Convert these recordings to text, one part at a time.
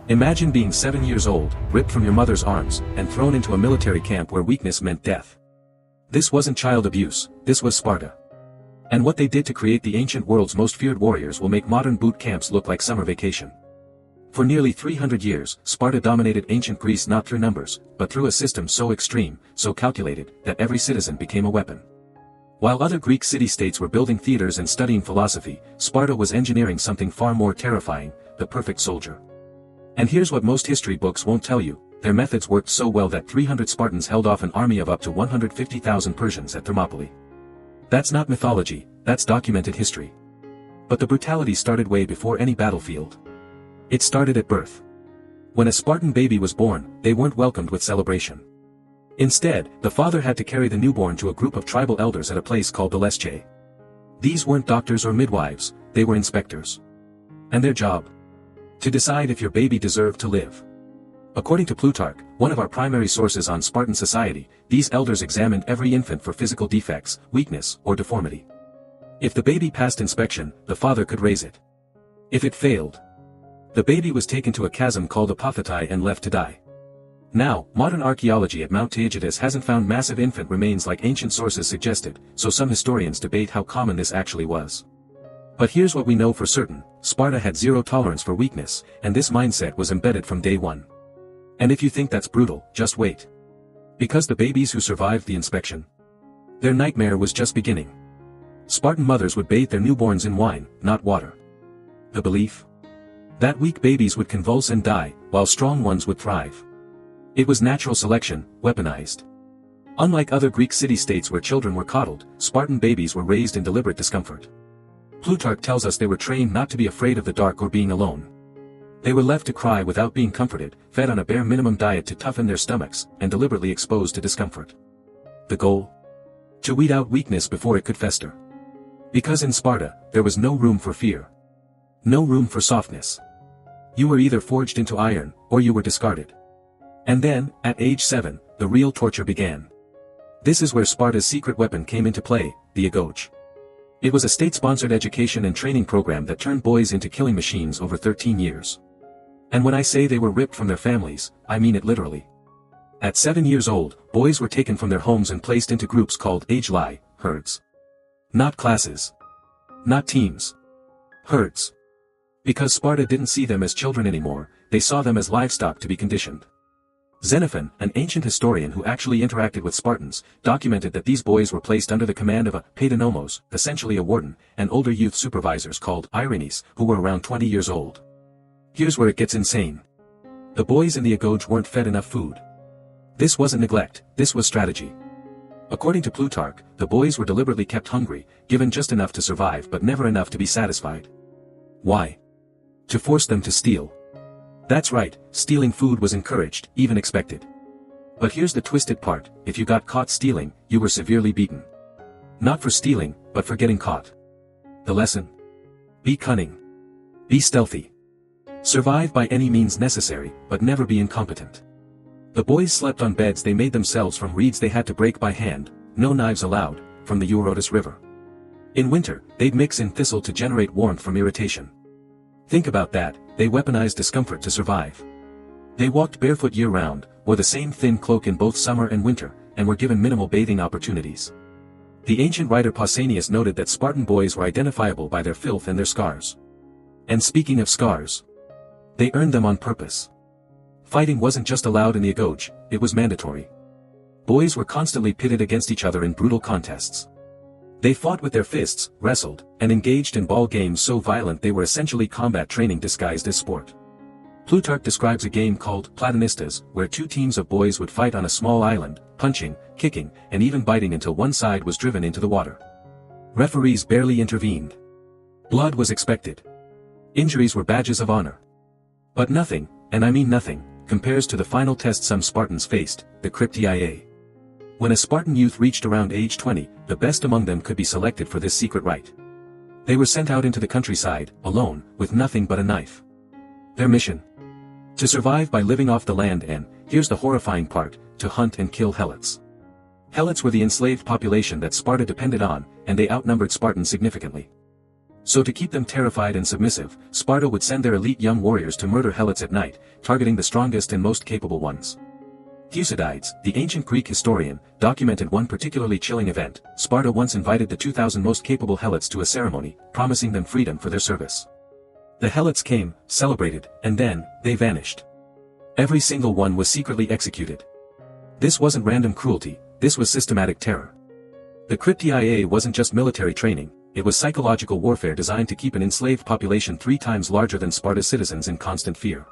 Imagine being 7 years old, ripped from your mother's arms, and thrown into a military camp where weakness meant death. This wasn't child abuse, this was Sparta. And what they did to create the ancient world's most feared warriors will make modern boot camps look like summer vacation. For nearly 300 years, Sparta dominated ancient Greece not through numbers, but through a system so extreme, so calculated, that every citizen became a weapon. While other Greek city-states were building theaters and studying philosophy, Sparta was engineering something far more terrifying, the perfect soldier. And here's what most history books won't tell you: their methods worked so well that 300 Spartans held off an army of up to 150,000 Persians at Thermopylae. That's not mythology, that's documented history. But the brutality started way before any battlefield. It started at birth. When a Spartan baby was born, they weren't welcomed with celebration. Instead, the father had to carry the newborn to a group of tribal elders at a place called the Lesche. These weren't doctors or midwives, they were inspectors. And their job? To decide if your baby deserved to live. According to Plutarch, one of our primary sources on Spartan society, these elders examined every infant for physical defects, weakness, or deformity. If the baby passed inspection, the father could raise it. If it failed, the baby was taken to a chasm called Apothetai and left to die. Now, modern archaeology at Mount Taygetus hasn't found massive infant remains like ancient sources suggested, so some historians debate how common this actually was. But here's what we know for certain: Sparta had zero tolerance for weakness, and this mindset was embedded from day one. And if you think that's brutal, just wait. Because the babies who survived the inspection, their nightmare was just beginning. Spartan mothers would bathe their newborns in wine, not water. The belief? That weak babies would convulse and die, while strong ones would thrive. It was natural selection, weaponized. Unlike other Greek city-states where children were coddled, Spartan babies were raised in deliberate discomfort. Plutarch tells us they were trained not to be afraid of the dark or being alone. They were left to cry without being comforted, fed on a bare minimum diet to toughen their stomachs, and deliberately exposed to discomfort. The goal? To weed out weakness before it could fester. Because in Sparta, there was no room for fear. No room for softness. You were either forged into iron, or you were discarded. And then, at age 7, the real torture began. This is where Sparta's secret weapon came into play, the agoge. It was a state-sponsored education and training program that turned boys into killing machines over 13 years. And when I say they were ripped from their families, I mean it literally. At 7 years old, boys were taken from their homes and placed into groups called age-lie, herds. Not classes. Not teams. Herds. Because Sparta didn't see them as children anymore, they saw them as livestock to be conditioned. Xenophon, an ancient historian who actually interacted with Spartans, documented that these boys were placed under the command of a paidonomos, essentially a warden, and older youth supervisors called irenes, who were around 20 years old. Here's where it gets insane. The boys in the agoge weren't fed enough food. This wasn't neglect, this was strategy. According to Plutarch, the boys were deliberately kept hungry, given just enough to survive but never enough to be satisfied. Why? To force them to steal. That's right, stealing food was encouraged, even expected. But here's the twisted part: if you got caught stealing, you were severely beaten. Not for stealing, but for getting caught. The lesson? Be cunning. Be stealthy. Survive by any means necessary, but never be incompetent. The boys slept on beds they made themselves from reeds they had to break by hand, no knives allowed, from the Herodotus River. In winter, they'd mix in thistle to generate warmth from irritation. Think about that, they weaponized discomfort to survive. They walked barefoot year-round, wore the same thin cloak in both summer and winter, and were given minimal bathing opportunities. The ancient writer Pausanias noted that Spartan boys were identifiable by their filth and their scars. And speaking of scars, they earned them on purpose. Fighting wasn't just allowed in the agoge, it was mandatory. Boys were constantly pitted against each other in brutal contests. They fought with their fists, wrestled, and engaged in ball games so violent they were essentially combat training disguised as sport. Plutarch describes a game called Platonistas, where two teams of boys would fight on a small island, punching, kicking, and even biting until one side was driven into the water. Referees barely intervened. Blood was expected. Injuries were badges of honor. But nothing, and I mean nothing, compares to the final test some Spartans faced, the Crypteia. When a Spartan youth reached around age 20, the best among them could be selected for this secret rite. They were sent out into the countryside, alone, with nothing but a knife. Their mission? To survive by living off the land and, here's the horrifying part, to hunt and kill helots. Helots were the enslaved population that Sparta depended on, and they outnumbered Spartans significantly. So to keep them terrified and submissive, Sparta would send their elite young warriors to murder helots at night, targeting the strongest and most capable ones. Thucydides, the ancient Greek historian, documented one particularly chilling event. Sparta once invited the 2,000 most capable helots to a ceremony, promising them freedom for their service. The helots came, celebrated, and then, they vanished. Every single one was secretly executed. This wasn't random cruelty, this was systematic terror. The Crypteia wasn't just military training, it was psychological warfare designed to keep an enslaved population 3 times larger than Sparta's citizens in constant fear.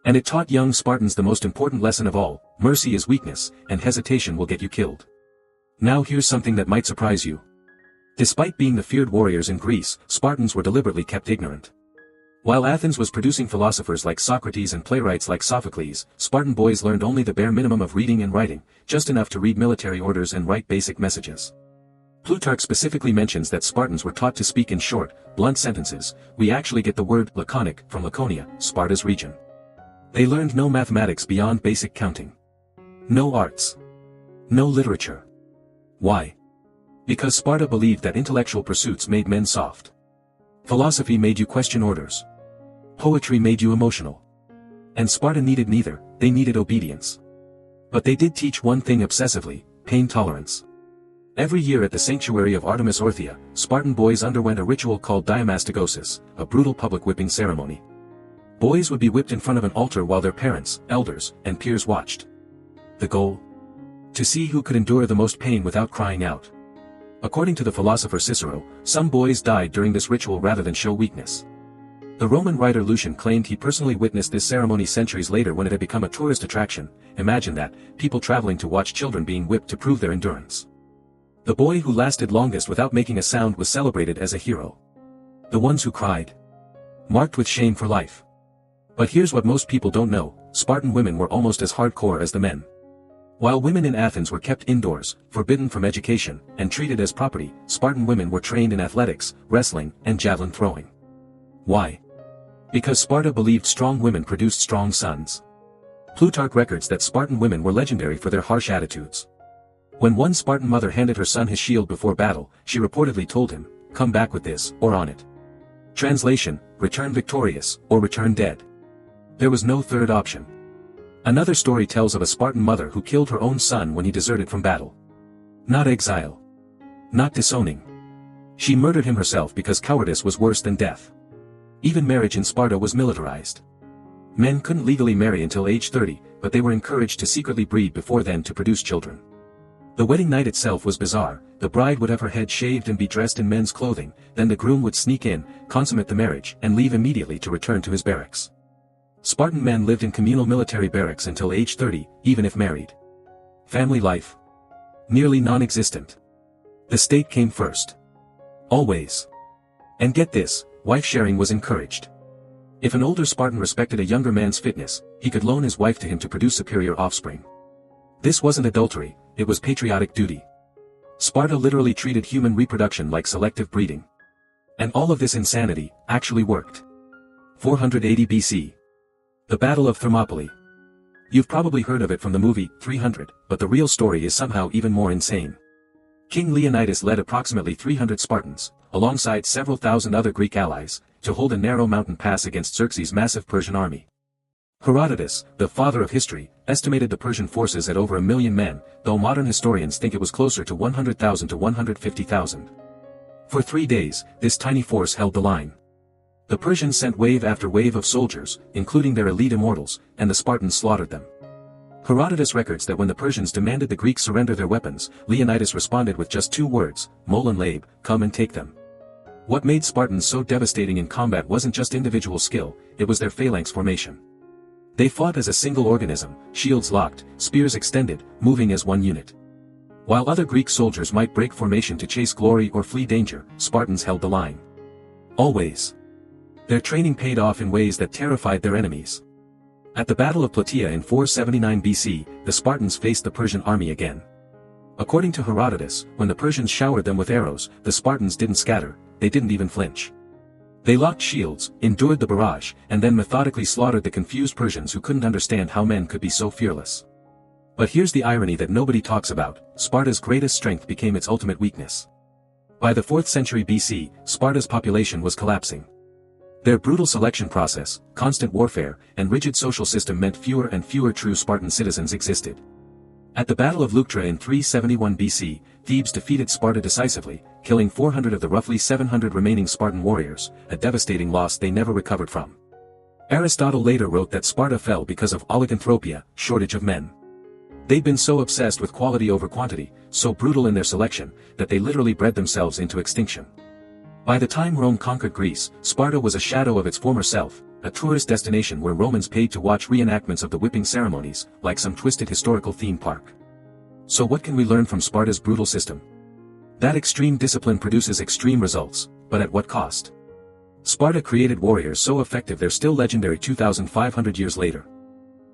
And it taught young Spartans the most important lesson of all: mercy is weakness, and hesitation will get you killed. Now here's something that might surprise you. Despite being the feared warriors in Greece, Spartans were deliberately kept ignorant. While Athens was producing philosophers like Socrates and playwrights like Sophocles, Spartan boys learned only the bare minimum of reading and writing, just enough to read military orders and write basic messages. Plutarch specifically mentions that Spartans were taught to speak in short, blunt sentences. We actually get the word laconic from Laconia, Sparta's region. They learned no mathematics beyond basic counting. No arts. No literature. Why? Because Sparta believed that intellectual pursuits made men soft. Philosophy made you question orders. Poetry made you emotional. And Sparta needed neither, they needed obedience. But they did teach one thing obsessively: pain tolerance. Every year at the sanctuary of Artemis Orthia, Spartan boys underwent a ritual called diamastigosis, a brutal public whipping ceremony. Boys would be whipped in front of an altar while their parents, elders, and peers watched. The goal? To see who could endure the most pain without crying out. According to the philosopher Cicero, some boys died during this ritual rather than show weakness. The Roman writer Lucian claimed he personally witnessed this ceremony centuries later when it had become a tourist attraction. Imagine that, people traveling to watch children being whipped to prove their endurance. The boy who lasted longest without making a sound was celebrated as a hero. The ones who cried, marked with shame for life. But here's what most people don't know: Spartan women were almost as hardcore as the men. While women in Athens were kept indoors, forbidden from education, and treated as property, Spartan women were trained in athletics, wrestling, and javelin throwing. Why? Because Sparta believed strong women produced strong sons. Plutarch records that Spartan women were legendary for their harsh attitudes. When one Spartan mother handed her son his shield before battle, she reportedly told him, "Come back with this, or on it." Translation: return victorious, or return dead. There was no third option. Another story tells of a Spartan mother who killed her own son when he deserted from battle. Not exile. Not disowning. She murdered him herself because cowardice was worse than death. Even marriage in Sparta was militarized. Men couldn't legally marry until age 30, but they were encouraged to secretly breed before then to produce children. The wedding night itself was bizarre. The bride would have her head shaved and be dressed in men's clothing, then the groom would sneak in, consummate the marriage, and leave immediately to return to his barracks. Spartan men lived in communal military barracks until age 30, even if married. Family life? Nearly non-existent. The state came first. Always. And get this, wife sharing was encouraged. If an older Spartan respected a younger man's fitness, he could loan his wife to him to produce superior offspring. This wasn't adultery, it was patriotic duty. Sparta literally treated human reproduction like selective breeding. And all of this insanity actually worked. 480 BC. The Battle of Thermopylae. You've probably heard of it from the movie 300, but the real story is somehow even more insane. King Leonidas led approximately 300 Spartans, alongside several thousand other Greek allies, to hold a narrow mountain pass against Xerxes' massive Persian army. Herodotus, the father of history, estimated the Persian forces at over 1 million men, though modern historians think it was closer to 100,000 to 150,000. For 3 days, this tiny force held the line. The Persians sent wave after wave of soldiers, including their elite immortals, and the Spartans slaughtered them. Herodotus records that when the Persians demanded the Greeks surrender their weapons, Leonidas responded with just 2 words, "Mol and Lab, come and take them." What made Spartans so devastating in combat wasn't just individual skill, it was their phalanx formation. They fought as a single organism, shields locked, spears extended, moving as one unit. While other Greek soldiers might break formation to chase glory or flee danger, Spartans held the line. Always. Their training paid off in ways that terrified their enemies. At the Battle of Plataea in 479 BC, the Spartans faced the Persian army again. According to Herodotus, when the Persians showered them with arrows, the Spartans didn't scatter, they didn't even flinch. They locked shields, endured the barrage, and then methodically slaughtered the confused Persians who couldn't understand how men could be so fearless. But here's the irony that nobody talks about: Sparta's greatest strength became its ultimate weakness. By the 4th century BC, Sparta's population was collapsing. Their brutal selection process, constant warfare, and rigid social system meant fewer and fewer true Spartan citizens existed. At the Battle of Leuctra in 371 BC, Thebes defeated Sparta decisively, killing 400 of the roughly 700 remaining Spartan warriors, a devastating loss they never recovered from. Aristotle later wrote that Sparta fell because of oliganthropia, shortage of men. They'd been so obsessed with quality over quantity, so brutal in their selection, that they literally bred themselves into extinction. By the time Rome conquered Greece, Sparta was a shadow of its former self, a tourist destination where Romans paid to watch reenactments of the whipping ceremonies, like some twisted historical theme park. So what can we learn from Sparta's brutal system? That extreme discipline produces extreme results, but at what cost? Sparta created warriors so effective they're still legendary 2,500 years later.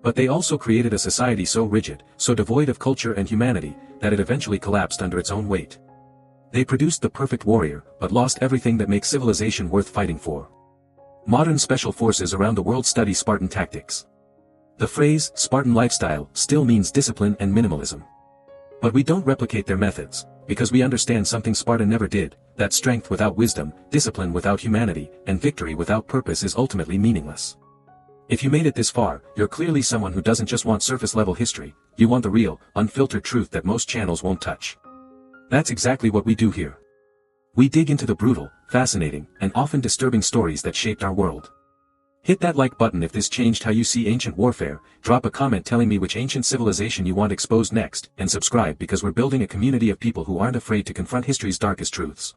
But they also created a society so rigid, so devoid of culture and humanity, that it eventually collapsed under its own weight. They produced the perfect warrior, but lost everything that makes civilization worth fighting for. Modern special forces around the world study Spartan tactics. The phrase, Spartan lifestyle, still means discipline and minimalism. But we don't replicate their methods, because we understand something Sparta never did, that strength without wisdom, discipline without humanity, and victory without purpose is ultimately meaningless. If you made it this far, you're clearly someone who doesn't just want surface-level history, you want the real, unfiltered truth that most channels won't touch. That's exactly what we do here. We dig into the brutal, fascinating, and often disturbing stories that shaped our world. Hit that like button if this changed how you see ancient warfare, drop a comment telling me which ancient civilization you want exposed next, and subscribe because we're building a community of people who aren't afraid to confront history's darkest truths.